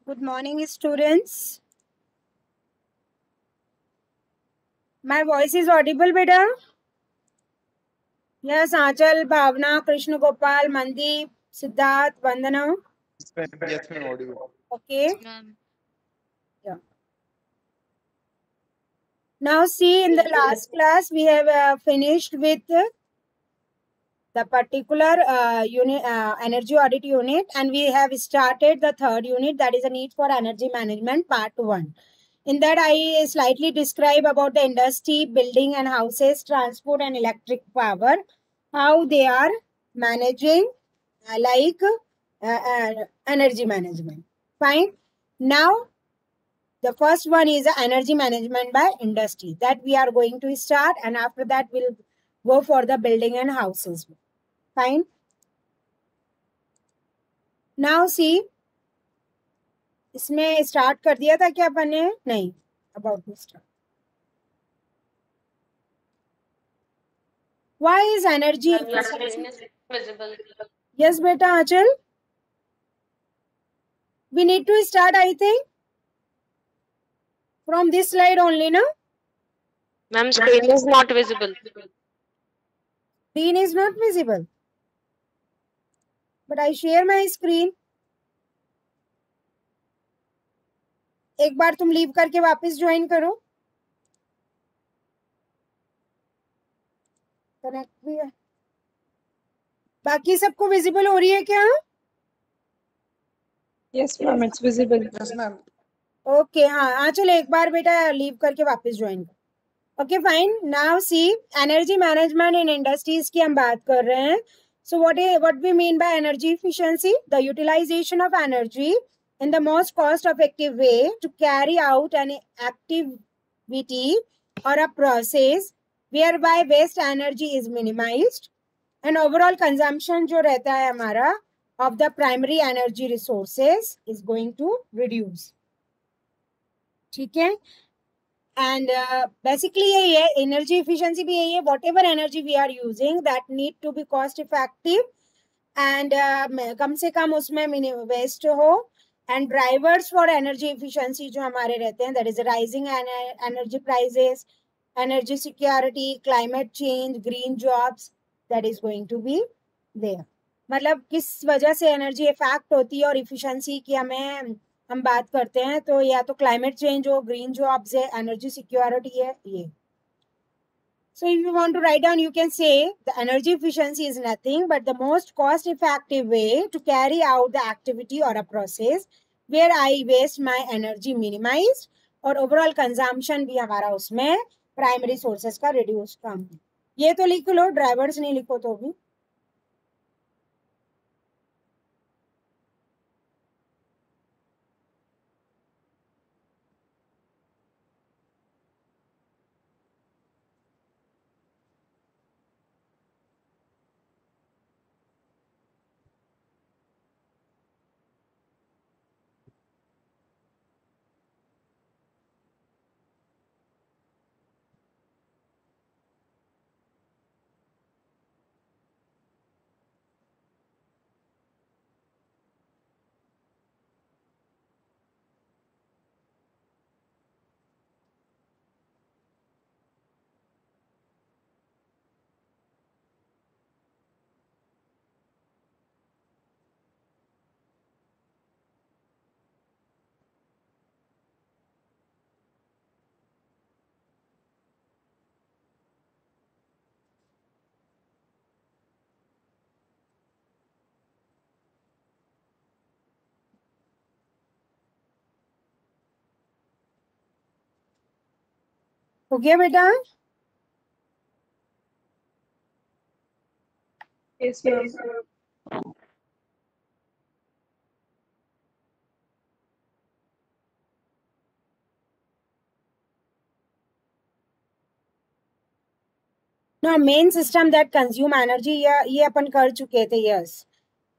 Good morning, students. My voice is audible, beta? Yes, Achal, Bhavna, Krishna Gopal, Mandeep, Siddharth, Vandana. Yes, ma'am, audible. Okay. Ma'am. Yeah. Now, see, in the last class, we have finished with the particular unit, energy audit unit, and we have started the third unit, that is a need for energy management, part 1. In that, I slightly describe about the industry, building and houses, transport and electric power, how they are managing energy management. Fine. Now, the first one is the energy management by industry that we are going to start, and after that, we'll go for the building and houses. Fine. Now, see, इसमें start कर दिया था क्या अपन ने? नहीं, about this start. Why is energy efficiency Visible. Yes, beta Achal. We need to start, I think, from this slide only, no? Ma'am, screen is not visible. Screen is not visible. But I share my screen. एक बार तुम leave करके वापस join करो. Connect भी है. बाकी सबको visible हो रही है क्या? Yes, ma'am, it's visible. Yes, ma'am. Okay, हाँ आंचल एक बार बेटा लीव करके वापस ज्वाइन करो. Okay fine. Now see, energy management in industries की हम बात कर रहे हैं. So what we mean by energy efficiency? The utilization of energy in the most cost-effective way to carry out an activity or a process whereby waste energy is minimized and overall consumption जो रहता है हमारा of the primary energy resources is going to reduce. ठीक है. And basically यही है, energy efficiency भी यही है, whatever energy we are using that need to be cost effective and कम से कम उसमें waste हो. And drivers for energy efficiency जो हमारे रहते हैं, that is rising energy prices, energy security, climate change, green jobs, that is going to be there. मतलब किस वजह से एनर्जी इफेक्ट होती है और इफिशिएंसी की हम बात करते हैं, तो या तो क्लाइमेट चेंज हो, ग्रीन जॉब्स है, एनर्जी सिक्योरिटी है, ये. So if you want to write down, you can say the energy efficiency is nothing but the most cost effective way to carry out the activity or a process where I waste my energy minimized और overall consumption भी हमारा उसमें primary sources का reduce कम है. ये तो लिख लो, drivers नहीं लिखो तो भी. हो गया बेटा? Yes, ma'am. ना main system that consume energy, ये अपन कर चुके थे. यस,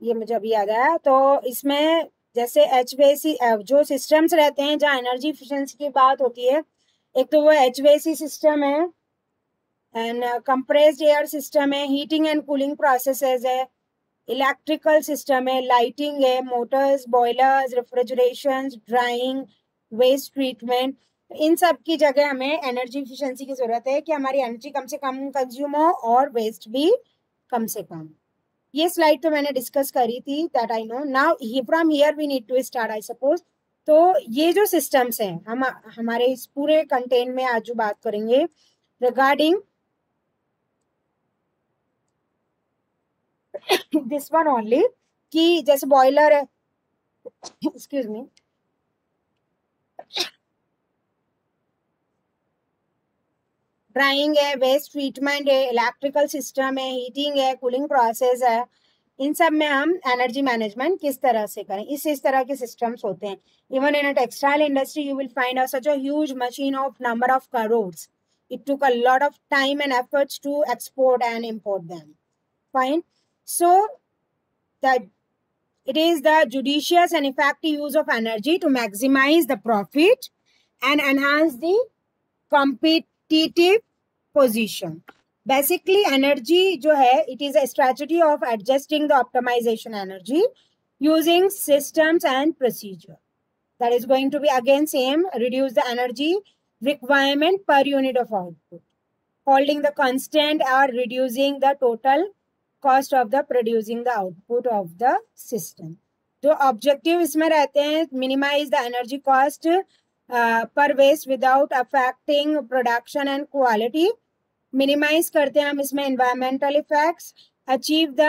ये मुझे अभी याद आया. तो इसमें जैसे एचवीएसी जो सिस्टम्स रहते हैं जहाँ एनर्जी एफिशिएंसी की बात होती है, एक तो वो एचवीएसी सिस्टम है एंड कंप्रेस्ड एयर सिस्टम है, हीटिंग एंड कूलिंग प्रोसेसेस है, इलेक्ट्रिकल सिस्टम है, लाइटिंग है, motors, boilers, refrigeration, drying, waste treatment, इन सब की जगह हमें एनर्जी एफिशिएंसी की जरूरत है कि हमारी एनर्जी कम से कम कंज्यूम हो और वेस्ट भी कम से कम। ये स्लाइड तो मैंने डिस्कस करी थी, that I know. Now from here we need to start I suppose. तो ये जो सिस्टम्स हैं हम हमारे इस पूरे कंटेंट में आज जो बात करेंगे रिगार्डिंग दिस वन ओनली, कि जैसे बॉयलर है, एक्सक्यूज मी, ड्राइंग है, वेस्ट ट्रीटमेंट है, इलेक्ट्रिकल सिस्टम है, हीटिंग है, कूलिंग प्रोसेस है, इन सब में हम एनर्जी मैनेजमेंट किस तरह से करें, इस तरह के सिस्टम्स होते हैं। Even in a textile industry you will find such a huge machine of number of crores. It took a lot of time and efforts to export and import them. Fine. So that it is the judicious and effective use of energy to maximize the profit and enhance the competitive position. Basically, energy जो है, it is a strategy of adjusting the optimization energy using systems and procedure. That is going to be again same, reduce the energy requirement per unit of output, holding the constant or reducing the total cost of the producing the output of the system. जो objective इसमें रहते हैं, minimise the energy cost पर waste without affecting production and quality, minimise करते हैं हम इसमें environmental effects, achieve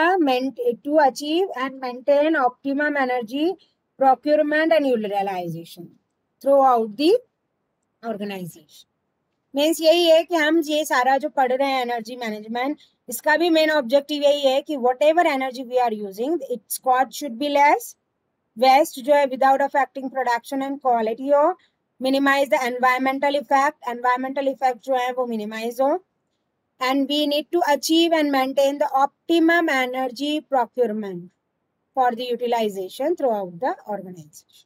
and maintain optimum energy procurement and utilization throughout the organization. Means यही है कि हम ये सारा जो पढ़ रहे हैं एनर्जी मैनेजमेंट, इसका भी मेन ऑब्जेक्टिव यही है कि whatever energy we are using its cost should be less, waste जो है without affecting production and quality हो, मिनिमाइज द एनवायरमेंटल इफेक्ट जो है वो मिनिमाइज हो, and we need to achieve and maintain the optimum energy procurement for the utilization throughout the organization.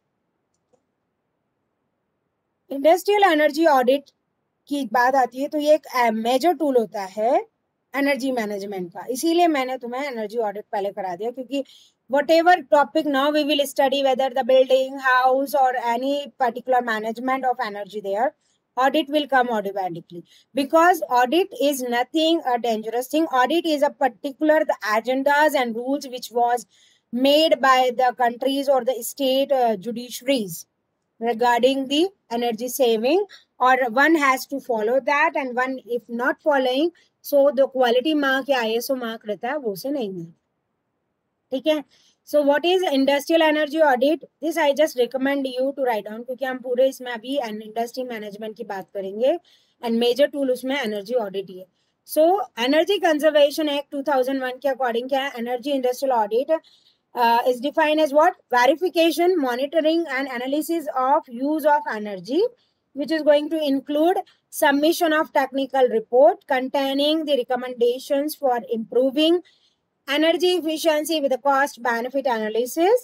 Industrial energy audit की बात आती है तो ये एक मेजर टूल होता है एनर्जी मैनेजमेंट का, इसीलिए मैंने तुम्हें एनर्जी ऑडिट पहले करा दिया, क्योंकि whatever topic now we will study, whether the building, house or any particular management of energy there, audit will come automatically, because audit is nothing a dangerous thing. Audit is a particular the agendas and rules which was made by the countries or the state judiciaries regarding the energy saving, or one has to follow that, and one if not following, so the quality mark या ISO mark रहता है वो से नहीं मिलता. ठीक है. So what is industrial energy audit? This I just recommend you to write down, क्योंकि हम पूरे इसमें अभी इंडस्ट्री मैनेजमेंट की बात करेंगे एंड मेजर टूल उसमें एनर्जी ऑडिट ही है. सो एनर्जी कंजर्वेशन एक्ट 2001 के अकॉर्डिंग क्या है, energy industrial audit is defined as what? Verification, monitoring and analysis of use of energy, which is going to include submission of technical report containing the recommendations for improving energy efficiency with a cost benefit analysis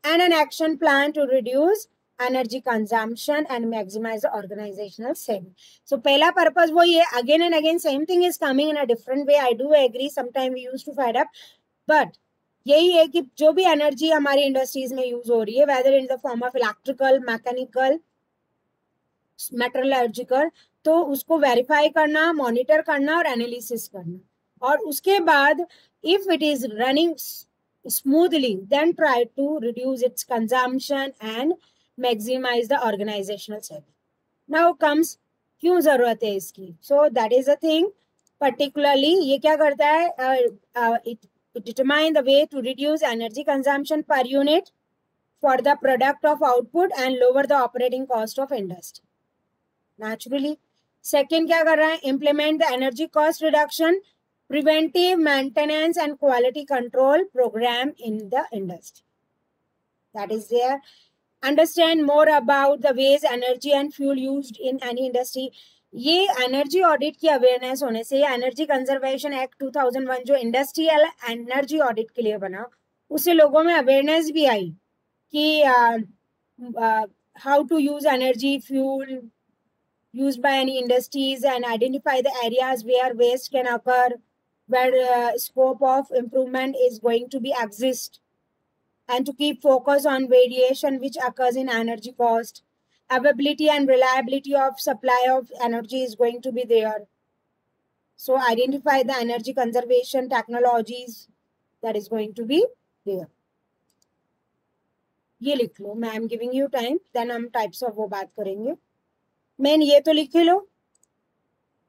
and an action plan to reduce energy consumption and maximize the organizational saving. So pehla purpose wo ye, again and again same thing is coming in a different way. I do agree, sometimes we used to fight up, but यही है कि जो भी energy हमारी industries में use हो रही है, whether in the form of electrical, mechanical, metallurgical, तो उसको वेरीफाई करना, मॉनिटर करना और एनालिसिस करना, और उसके बाद if it is running smoothly then try to reduce its consumption and maximise the organisational saving. Now comes क्यों जरूरत है इसकी. So that is a thing particularly ये क्या करता है, to determine the way to reduce energy consumption per unit for the product of output and lower the operating cost of industry. Naturally. Second क्या कर रहा है, implement the energy cost reduction, preventive maintenance and quality control program in the industry. That is there. Understand more about the ways energy and fuel used in any industry. ये energy audit की awareness होने से, energy conservation act 2001 जो industrial energy audit के लिए बना, उससे लोगों में अवेयरनेस भी आई कि how to use energy fuel used by any industries and identify the areas where waste can occur, where scope of improvement is going to be exist, and to keep focus on variation which occurs in energy cost. Availability and reliability of supply of energy is going to be there. So identify the energy conservation technologies that is going to be there. ये लिख लो, मैं am giving you time, then हम types of वो बात करेंगे. Main ये तो लिख ही लो,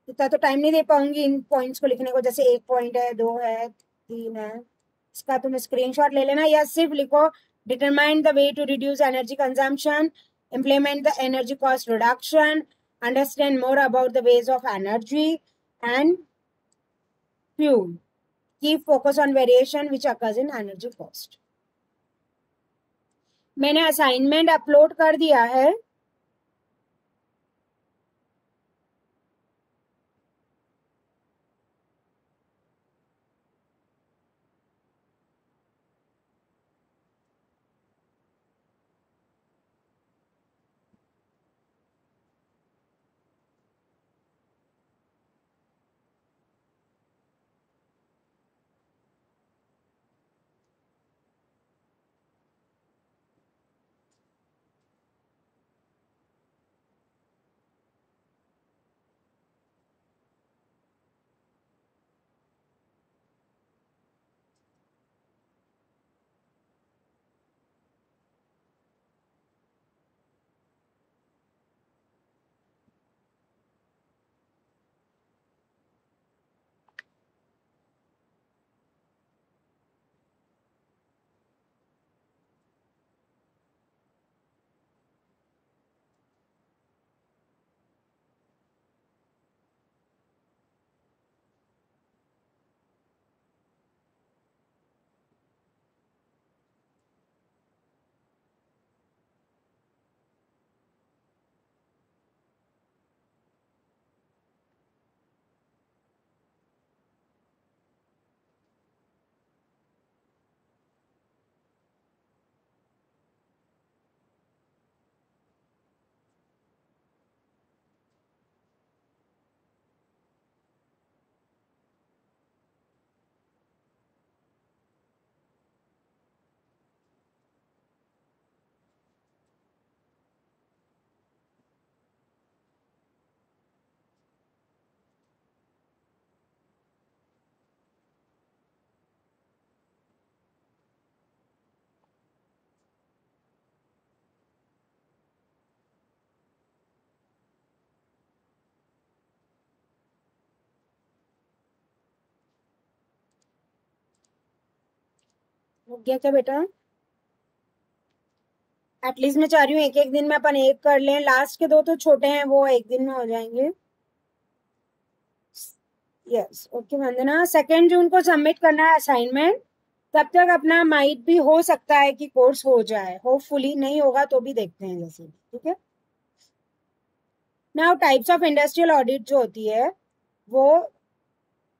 इतना तो टाइम नहीं दे पाऊंगी इन पॉइंट्स को लिखने को. जैसे 1 पॉइंट है, 2 है, 3 है, इसका तुम स्क्रीनशॉट ले लेना, या सिर्फ लिखो determine the way to reduce energy consumption, implement the energy cost reduction, understand more about the ways of energy and fuel, keep focus on variation which occurs in energy cost. मैंने assignment upload कर दिया है. हो गया क्या बेटा? At least मैं चाह रही हूँ एक एक दिन में अपन एक कर लें. लास्ट के 2 तो छोटे हैं, वो एक दिन में हो जाएंगे. यस, ओके वंदना. 2 जून को सबमिट करना है असाइनमेंट. तब तक अपना माइट भी हो सकता है कि कोर्स हो जाए, होपफुली. नहीं होगा तो भी देखते हैं जैसे. ठीक है. Now types of industrial audit जो होती है वो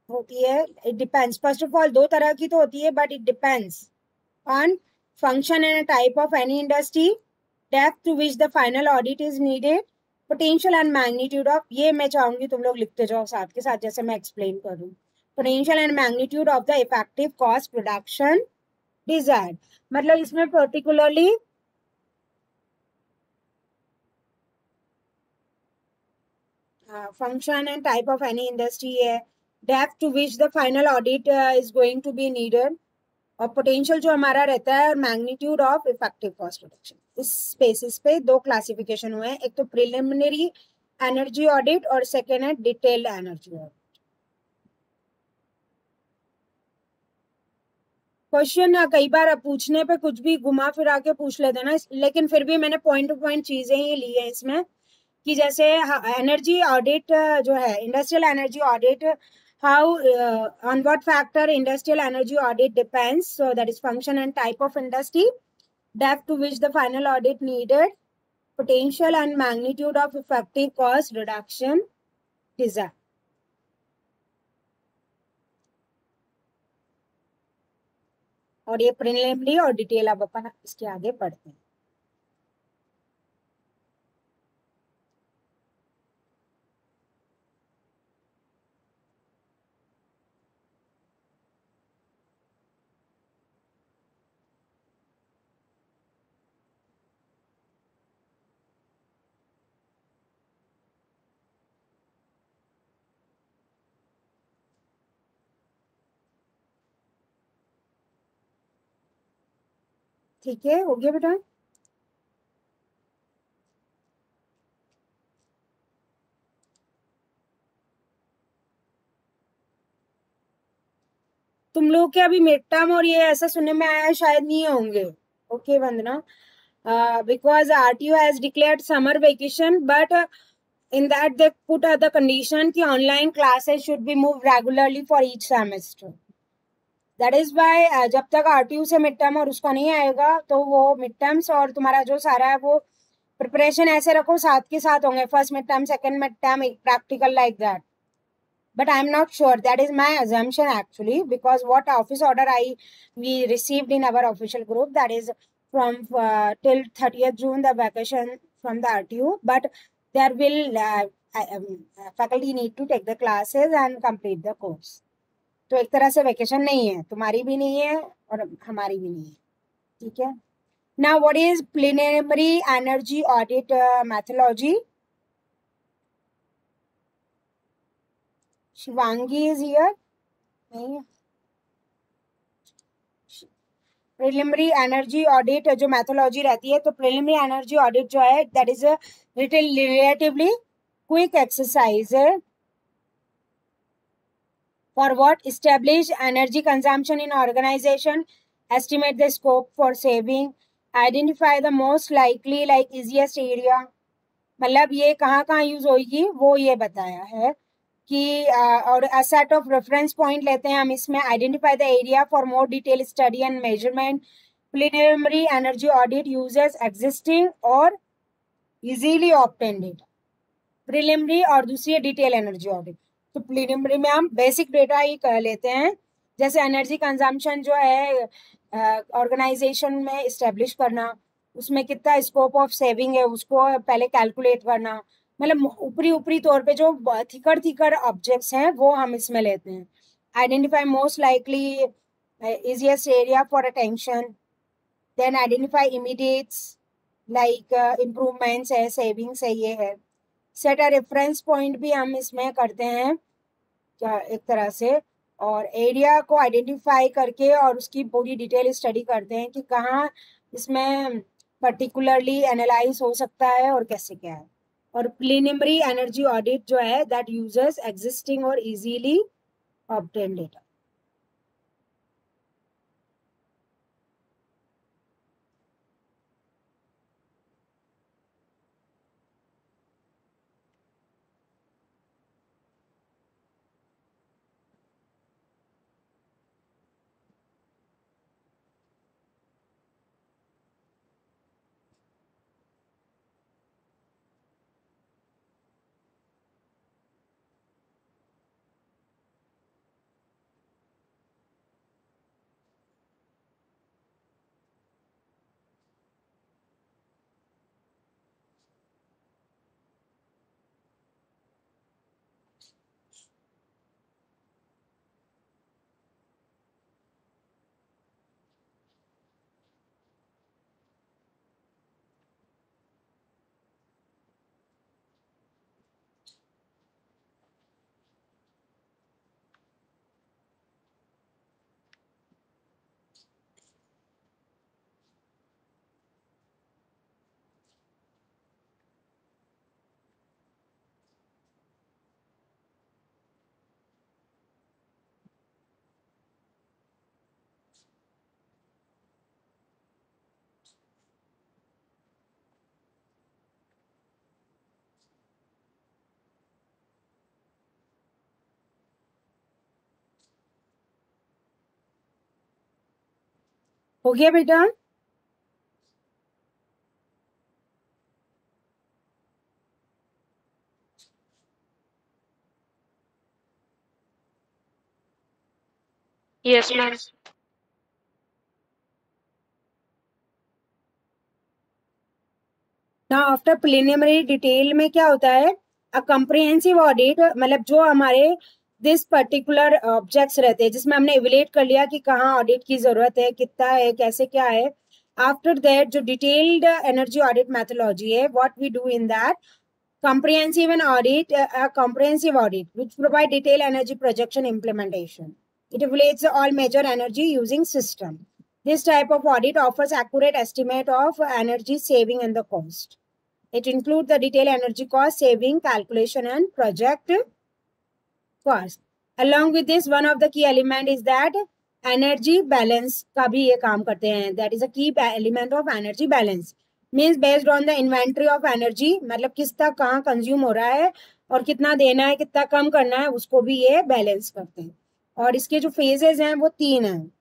होती है, it depends. First of all 2 तरह की तो होती है, but it depends on function and type of any industry, depth to which the final audit is needed, potential and magnitude of, ये मैं चाहूंगी तुम लोग लिखते जाओ साथ के साथ जैसे मैं एक्सप्लेन करूँ. potential and magnitude of the effective cost reduction desired, मतलब इसमें particularly function and type of any industry है, depth to which the final audit is going to be needed, और पोटेंशियल जो हमारा रहता है, magnitude of effective cost reduction. इस basis पे 2 क्लासिफिकेशन हुए हैं, एक तो प्रिलिमिनरी एनर्जी ऑडिट और सेकेंड है डिटेल्ड एनर्जी ऑडिट. क्वेश्चन कई बार पूछने पे कुछ भी घुमा फिरा के पूछ लेते ना, लेकिन फिर भी मैंने पॉइंट टू पॉइंट चीजें ही ली है इसमें, कि जैसे एनर्जी ऑडिट जो है, industrial energy audit, how on what factor industrial energy audit depends. So that is function and type of industry, depth to which the final audit needed, potential and magnitude of effective cost reduction desired. और ये preliminary और detail अब अपन इसके आगे पढ़ते हैं. ठीक है, हो गया बेटा? तुम लोग के अभी मिड टर्म और ये ऐसा सुनने में आया शायद नहीं होंगे. Okay Vandana, because RTO has declared summer vacation, but in that they put the condition कि online classes should be moved regularly for each semester. That is why जब तक RTO से मिड टर्म और उसका नहीं आएगा तो वो मिड टर्म्स और तुम्हारा जो सारा है वो प्रिपरेशन ऐसे रखो साथ के साथ होंगे. First mid term, second mid term, एक practical like that. But I'm not sure. That is my assumption actually, because what office order we received in our official group, that is from till 30th June the vacation from the RTU, but there will faculty need to take the classes and complete the course. तो एक तरह से vacation नहीं है, तुम्हारी भी नहीं है और हमारी भी नहीं है. ठीक है. Now what is preliminary energy audit methodology? Shivangi is here. नहीं. प्रिलिमिनरी एनर्जी ऑडिट जो मैथोलॉजी रहती है, तो प्रिलिमिनरी एनर्जी ऑडिट जो है that is a relatively quick exercise है for what establish energy consumption in organisation, estimate the scope for saving, identify the most likely like easiest area. मतलब ये कहाँ कहाँ यूज होगी वो ये बताया है कि और a set of reference point लेते हैं हम इसमें. Identify the area for more detail study and measurement. Preliminary energy audit uses existing और इजीली ऑब्टेन्ड डेटा. प्रिलिमिनरी और दूसरी डिटेल एनर्जी ऑडिट. तो प्रिलिमिनरी में हम बेसिक डेटा ही कर लेते हैं, जैसे एनर्जी कंजम्पशन जो है ऑर्गेनाइजेशन में इस्टेब्लिश करना, उसमें कितना स्कोप ऑफ सेविंग है उसको पहले कैलकुलेट करना. मतलब ऊपरी तौर पे जो थिकर ऑब्जेक्ट्स हैं वो हम इसमें लेते हैं. Identify most likely easiest area for attention, then identify immediates like improvements है, सेविंग्स है, ये है. सेट अ रेफरेंस पॉइंट भी हम इसमें करते हैं क्या एक तरह से, और एरिया को आइडेंटिफाई करके और उसकी पूरी डिटेल स्टडी करते हैं कि कहाँ इसमें पर्टिकुलरली एनालाइज हो सकता है और कैसे क्या है. और प्रिलिमिनरी एनर्जी ऑडिट जो है दैट यूजेस एग्जिस्टिंग और इजीली ऑब्टेन डेटा. हो गया बेटा? Yes, ma'am. ना आफ्टर प्रिलिमिनरी डिटेल में क्या होता है, अ कॉम्प्रिहेंसिव ऑडिट, मतलब जो हमारे दिस पर्टिकुलर ऑब्जेक्ट्स रहते हैं जिसमें हमने इवेल्युएट कर लिया कि कहाँ ऑडिट की जरूरत है, कितना है, कैसे क्या है. आफ्टर दैट जो डिटेल्ड एनर्जी ऑडिट मैथोलॉजी है, what we do in that comprehensive and audit, a comprehensive audit which provide detailed energy projection implementation. It evaluates all major energy using system. This type of audit offers accurate estimate of energy saving and the cost. It includes the detailed energy cost, saving, calculation and project cost. Along with this, one of the key element is that energy balance का भी ये काम करते हैं. That is a key element of energy balance. Means based on the inventory of energy, मतलब कितना कहाँ consume हो रहा है और कितना देना है, कितना कम करना है, उसको भी ये balance करते हैं. और इसके जो phases हैं वो 3 हैं.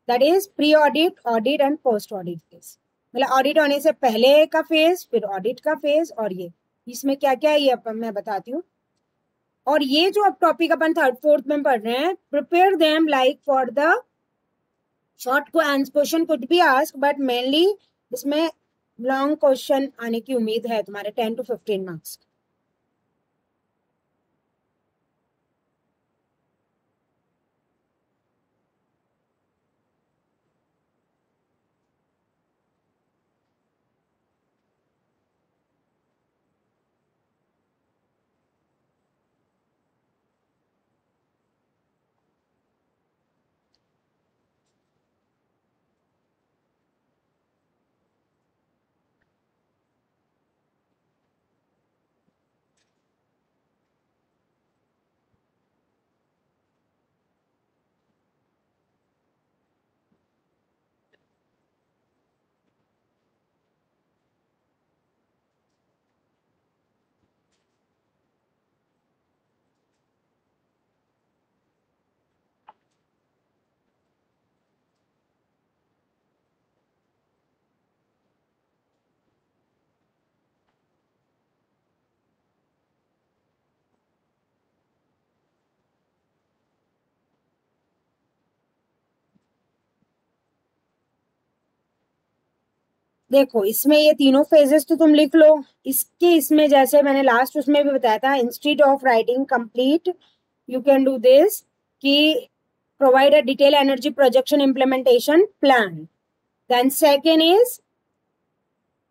That is pre-audit, audit and post-audit phase. मतलब ऑडिट होने से पहले का फेज, फिर ऑडिट का फेज, और ये इसमें क्या क्या है ये मैं बताती हूँ. और ये जो अब टॉपिक अपन थर्ड फोर्थ में पढ़ रहे हैं, prepare them like for the short question could be ask, but mainly इसमें लॉन्ग क्वेश्चन आने की उम्मीद है तुम्हारे 10 to 15 मार्क्स. देखो इसमें ये तीनों फेजेस तो तुम लिख लो. इसमें जैसे मैंने लास्ट उसमें भी बताया था, instead of writing complete you can do this कि provide a detailed energy projection implementation plan. Then second is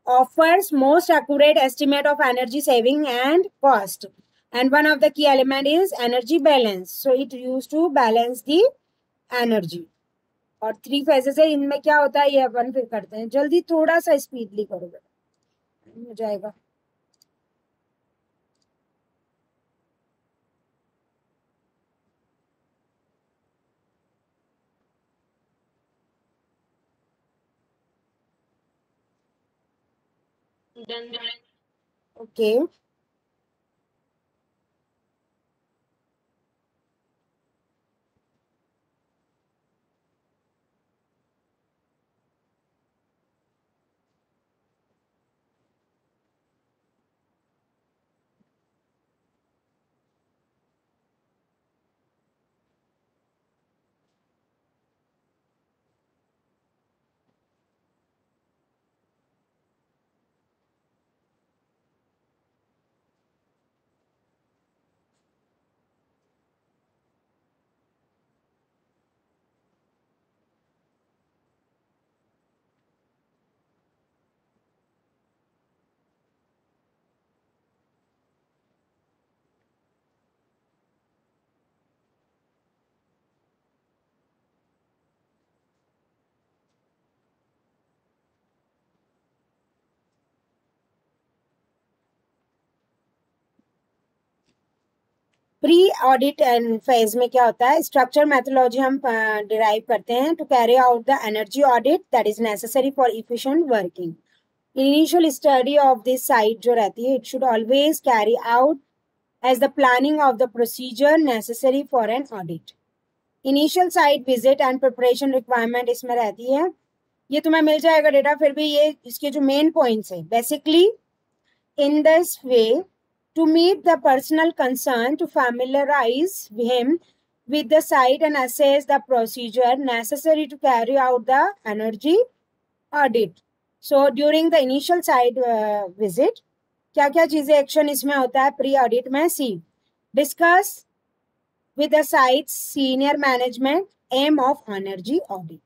offers most accurate estimate of energy saving and cost. And one of the key element is energy balance. So it used to balance the energy. और 3 phases है, इनमें क्या होता है ये अपन फिर करते हैं. जल्दी थोड़ा सा स्पीडली करोगे हो जाएगा. Okay pre audit and phase में क्या होता है, स्ट्रक्चर मेथोलॉजी हम डिराइव करते हैं to carry out the energy audit that is necessary for efficient working. Initial study of this site जो रहती है, it should always carry out as the planning of the procedure necessary for an audit. Initial site visit and preparation requirement इसमें रहती है. ये तुम्हें मिल जाएगा data, फिर भी ये इसके जो मेन पॉइंट्स है, basically in this way to meet the personal concern, to familiarize him with the site and assess the procedure necessary to carry out the energy audit. So during the initial site visit, क्या क्या चीजें action इसमें होता है pre audit में. See discuss with the site senior management aim of energy audit.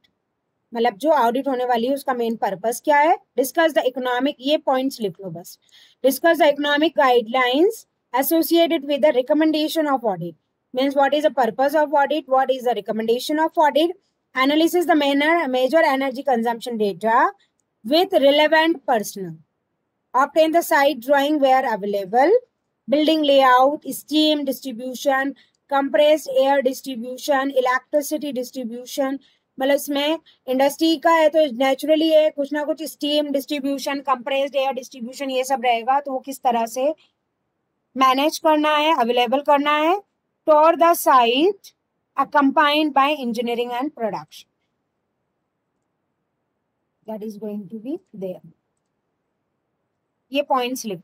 मतलब जो audit होने वाली है उसका मेन पर्पस क्या है. डिस्कस द इकोनॉमिक, ये पॉइंट्स लिख लो बस. Discuss the economic guidelines associated with the recommendation of audit. Means what is the purpose of audit, what is the recommendation of audit, Analysis the major energy consumption data with relevant personnel. Obtain the site drawing where available. Building layout, steam distribution, compressed air distribution, electricity distribution. मतलब इसमें industry का है तो naturally है कुछ ना कुछ steam distribution, compressed air distribution, ये सब रहेगा. तो वो किस तरह से मैनेज करना है, अवेलेबल करना है. Tour the site accompanied by engineering and production. That is going to be there. ये पॉइंट्स लिखो.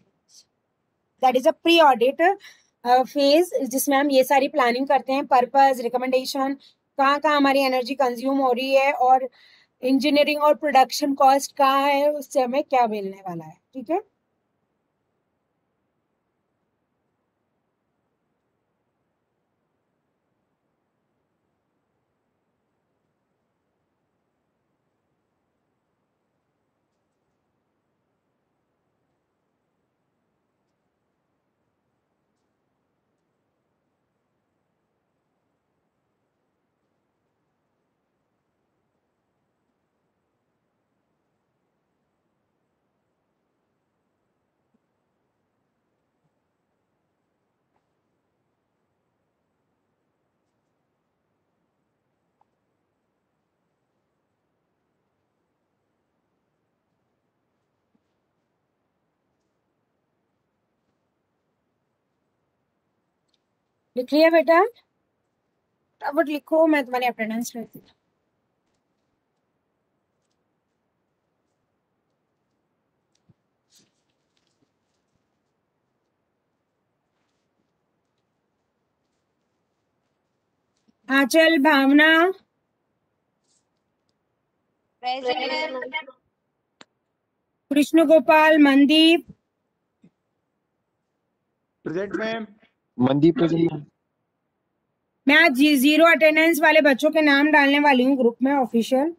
That is a pre audit phase जिसमें हम ये सारी प्लानिंग करते हैं. पर्पस, रिकमेंडेशन, कहाँ कहाँ हमारी एनर्जी कंज्यूम हो रही है और इंजीनियरिंग और प्रोडक्शन कॉस्ट कहाँ है, उससे हमें क्या मिलने वाला है. ठीक है. लिख लिया बेटा? फटाफट लिखो, मैं तुम्हारी अटेंडेंस लेती हूँ. Anchal, Bhavna, Krishna Gopal, Mandeep. Present ma'am. Mandeep present. मैं आज 0 अटेंडेंस वाले बच्चों के नाम डालने वाली हूँ ग्रुप में ऑफिशियल.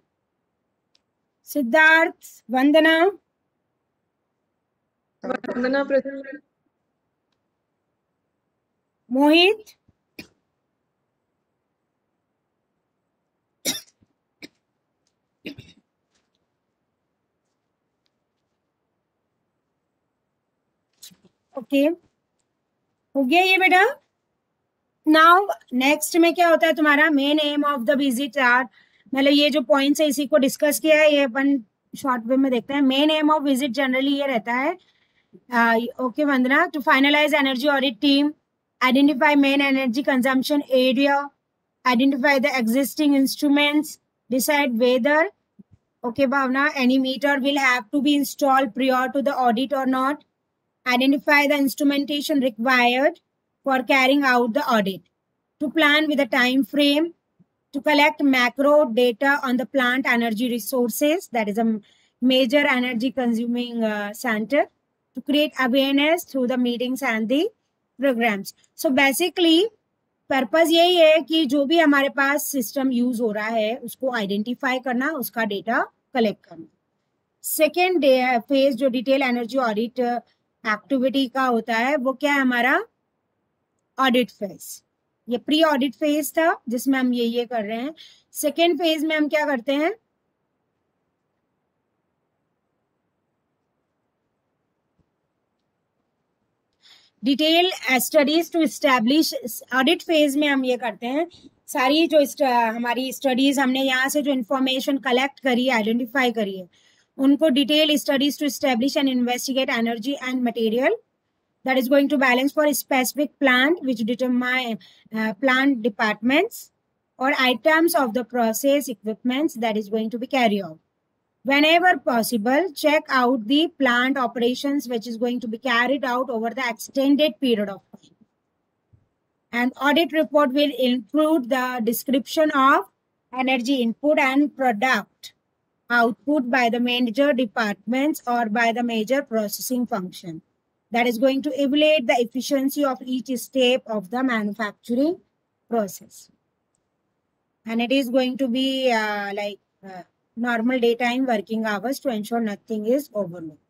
सिद्धार्थ, वंदना, वंदना प्रेजेंट. मोहित, ओके. हो गया ये बेटा. नाउ नेक्स्ट में क्या होता है तुम्हारा main aim of the visit are, मतलब ये जो पॉइंट्स है इसी को डिस्कस किया है, ये अपन शॉर्ट वे में देखते हैं. Main aim of visit generally ये रहता है. Okay Vandana, to finalise energy audit team, identify main energy consumption area, identify the existing instruments, decide whether, okay Bhavna, any meter will have to be installed prior to the audit or not, identify the instrumentation required for carrying out the audit, to plan with a time frame, to collect macro data on the plant energy resources, that is a major energy consuming center, to create awareness through the meetings and the programs. So basically purpose यही है कि जो भी हमारे पास system use हो रहा है उसको आइडेंटिफाई करना, उसका डेटा कलेक्ट करना. सेकेंड फेज जो डिटेल एनर्जी ऑडिट एक्टिविटी का होता है वो क्या है हमारा ऑडिट फेज. ये प्री ऑडिट फेज था जिसमें हम ये कर रहे हैं. सेकेंड फेज में हम क्या करते हैं, detail studies to establish. Audit phase में हम ये करते हैं सारी जो हमारी स्टडीज हमने यहाँ से जो इंफॉर्मेशन कलेक्ट करी है, आइडेंटिफाई करी है, उनको detail studies to establish and investigate energy and material that is going to balance for a specific plant which determine plant departments or items of the process equipments that is going to be carried out. Whenever possible, check out the plant operations which is going to be carried out over the extended period of time. And audit report will include the description of energy input and product output by the major departments or by the major processing function. That is going to evaluate the efficiency of each step of the manufacturing process. And it is going to be normal daytime working hours to ensure nothing is overlooked.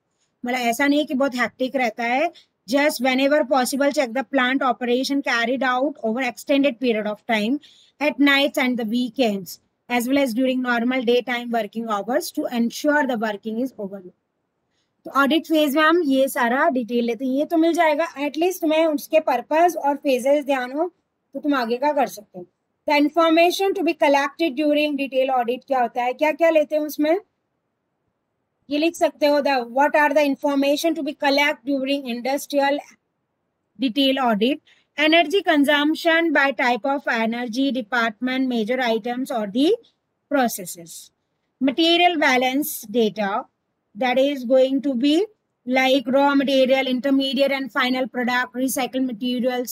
मतलब ऐसा नहीं कि बहुत hectic रहता है. Just whenever possible, check the plant operation carried out over extended period of time at nights and the weekends. as well as during normal daytime working hours to ensure the working is overlooked. तो audit phase में हम ये सारा detail लेते हैं, ये तो मिल जाएगा एटलीस्ट तुम्हें उसके पर्पस और फेजेस ध्यान हो तो तुम आगे का कर सकते हो. The information to be collected during detail audit क्या होता है, क्या क्या लेते हैं उसमें, ये लिख सकते हो. The what are the information to be collect during industrial detail audit. Energy consumption by type of energy, department, major items और the processes. Material balance data, that is going to be like raw material, intermediate and final product, recycled materials,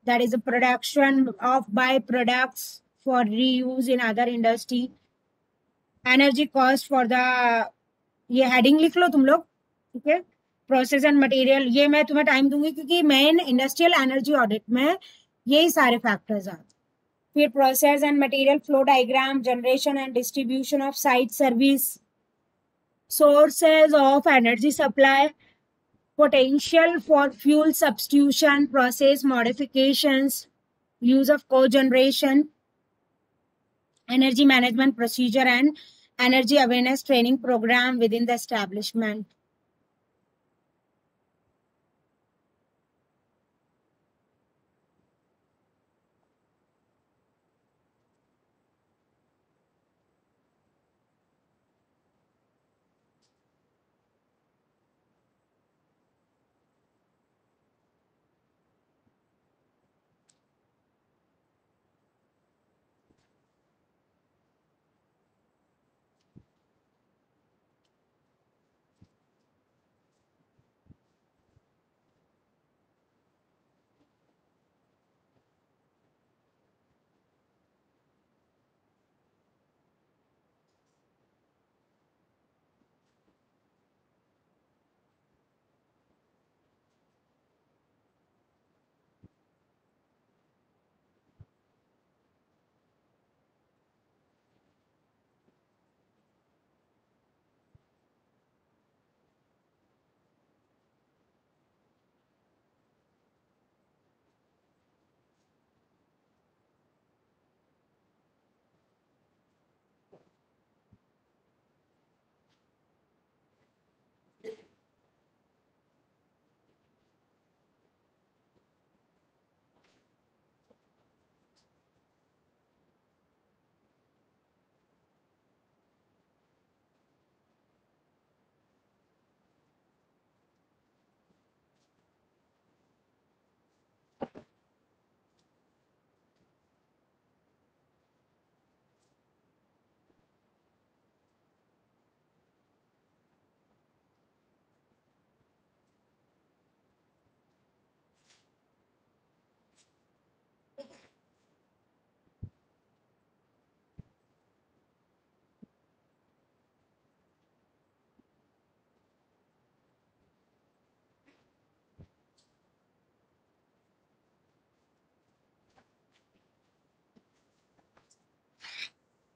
that is the production of byproducts for reuse in other industry. Energy cost for the, ये heading लिख लो तुम लोग, ठीक है. Process and material, ये मैं तुम्हें time दूंगी क्योंकि मेन इंडस्ट्रियल एनर्जी ऑडिट में यही सारे फैक्टर्स आते. फिर process and material flow diagram, generation and distribution of site service, sources of energy supply, potential for fuel substitution, process modifications, use of cogeneration, energy management procedure and energy awareness training program within the establishment.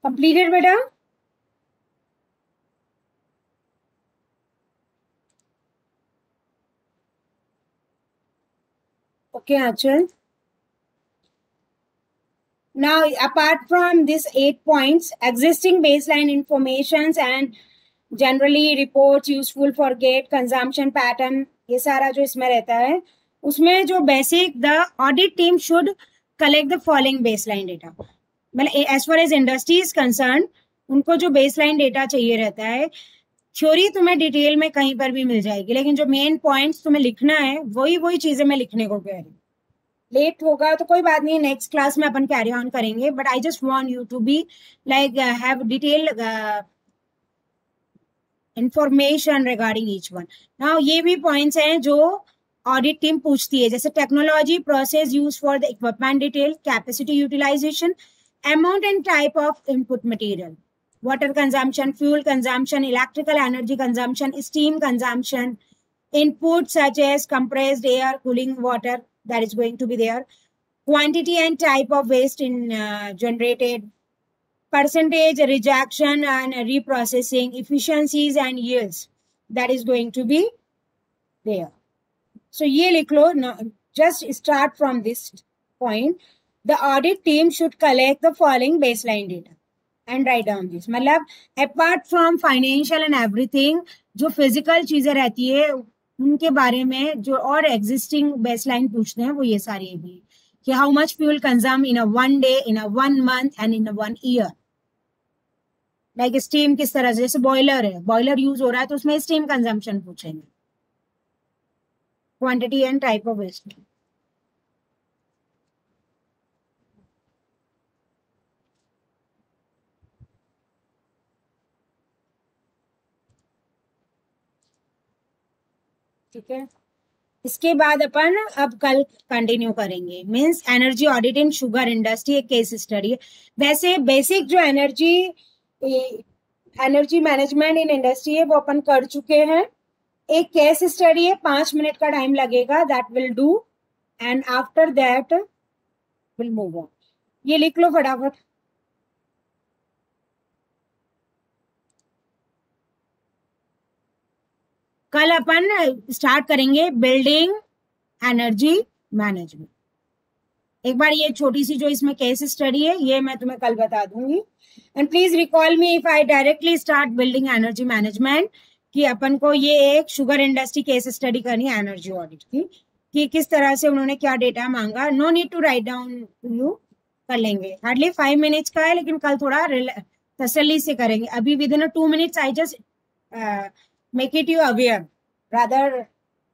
Completed बेटा? Okay, Achal. Now, apart from these 8 points, existing baseline informations and generally reports useful for gate consumption pattern, ये सारा जो इसमें रहता है, उसमें जो basic, the audit team should collect the following baseline data. मतलब as far as industry is concerned, उनको जो baseline data चाहिए रहता है, थ्योरी तुम्हें डिटेल में कहीं पर भी मिल जाएगी, लेकिन जो मेन पॉइंट्स तुम्हें लिखना है वही चीजें मैं लिखने को कह रही हूँ. लेट होगा तो कोई बात नहीं, नेक्स्ट क्लास में अपन कैरी ऑन करेंगे, but I just want you to be like have detail information regarding each one. Now ये भी पॉइंट्स हैं जो ऑडिट टीम पूछती है, जैसे technology, process use for the equipment detail, capacity utilisation, amount and type of input material, water consumption, fuel consumption, electrical energy consumption, steam consumption, input such as compressed air, cooling water, that is going to be there, quantity and type of waste in generated, percentage rejection and reprocessing, efficiencies and yields, that is going to be there. So ye likh lo, just start from this point. The audit team should collect the following baseline data. And write down this. मतलब apart from financial and everything, जो physical चीजें रहती है उनके बारे में जो और एग्जिस्टिंग बेसलाइन पूछते हैं वो ये सारी भी, कि how much fuel consume in a 1 day, in a 1 month and in a 1 year. Like steam किस तरह से, जैसे बॉयलर है, बॉयलर यूज हो रहा है तो उसमें स्टीम कंजम्पशन पूछेंगे, quantity and type of waste. ठीक है, इसके बाद अपन अब कल कंटिन्यू करेंगे। Means energy audit in sugar industry, एक केस स्टडी है। वैसे बेसिक जो एनर्जी मैनेजमेंट इन इंडस्ट्री है वो अपन कर चुके हैं। एक केस स्टडी है, 5 मिनट का टाइम लगेगा, that will do, and after that will move on. ये लिख लो फटाफट। कल अपन स्टार्ट करेंगे बिल्डिंग एनर्जी मैनेजमेंट। एक बार ये छोटी सी जो इसमें केस स्टडी है ये मैं तुम्हें कल बता दूंगी। And please recall me if I directly start building energy management, कि अपन को ये एक शुगर इंडस्ट्री केस स्टडी करनी है एनर्जी ऑडिट की, कि किस तरह से उन्होंने क्या डेटा मांगा। No need to write down, you कर लेंगे, हार्डली 5 मिनट्स का है, लेकिन कल थोड़ा तसल्ली से करेंगे। अभी within 2 minutes I just make it you aware rather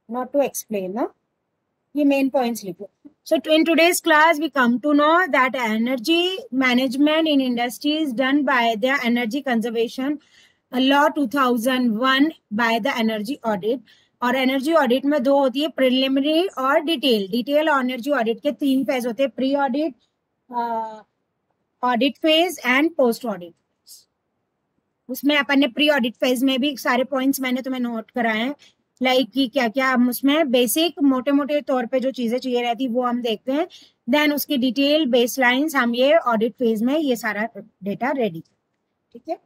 not to explain ना। ये मेन पॉइंट्स लिखो। So in today's class, we come to know that energy management in industry is done by the Energy Conservation Law 2001 by the Energy Audit. और energy audit में दो होती है, preliminary और detail. Detail और energy audit के 3 phase होते हैं, pre audit, audit phase and post audit. उसमें अपन ने प्री ऑडिट फेज में भी सारे पॉइंट्स मैंने तुम्हें नोट कराए हैं, लाइक कि क्या क्या हम उसमें बेसिक मोटे मोटे तौर पे जो चीजें चाहिए रहती वो हम देखते हैं। देन उसकी डिटेल बेसलाइंस हम ये ऑडिट फेज में ये सारा डेटा रेडी। ठीक है,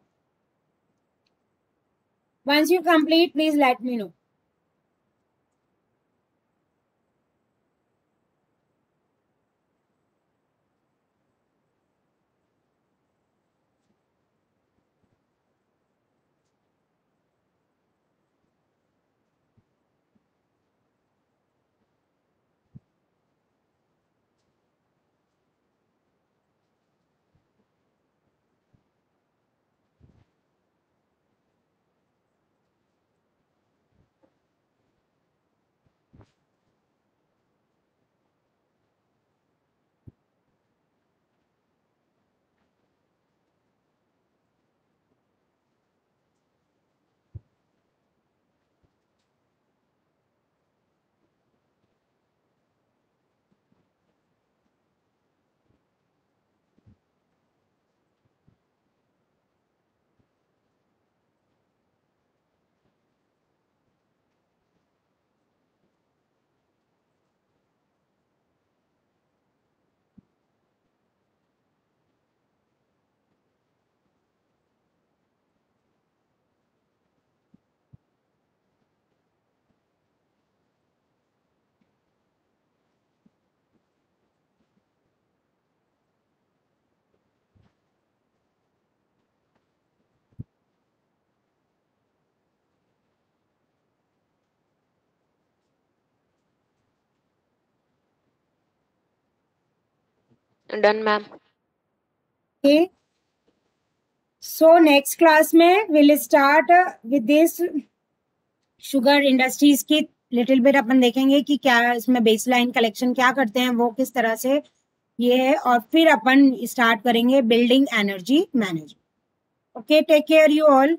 once you complete please let me know. Done, ma'am. Okay, so next class में we'll start with this sugar industries की लिटिल बिट अपन देखेंगे कि क्या इसमें बेसलाइन कलेक्शन क्या करते हैं वो किस तरह से ये है, और फिर अपन स्टार्ट करेंगे building energy management. Okay, take care you all.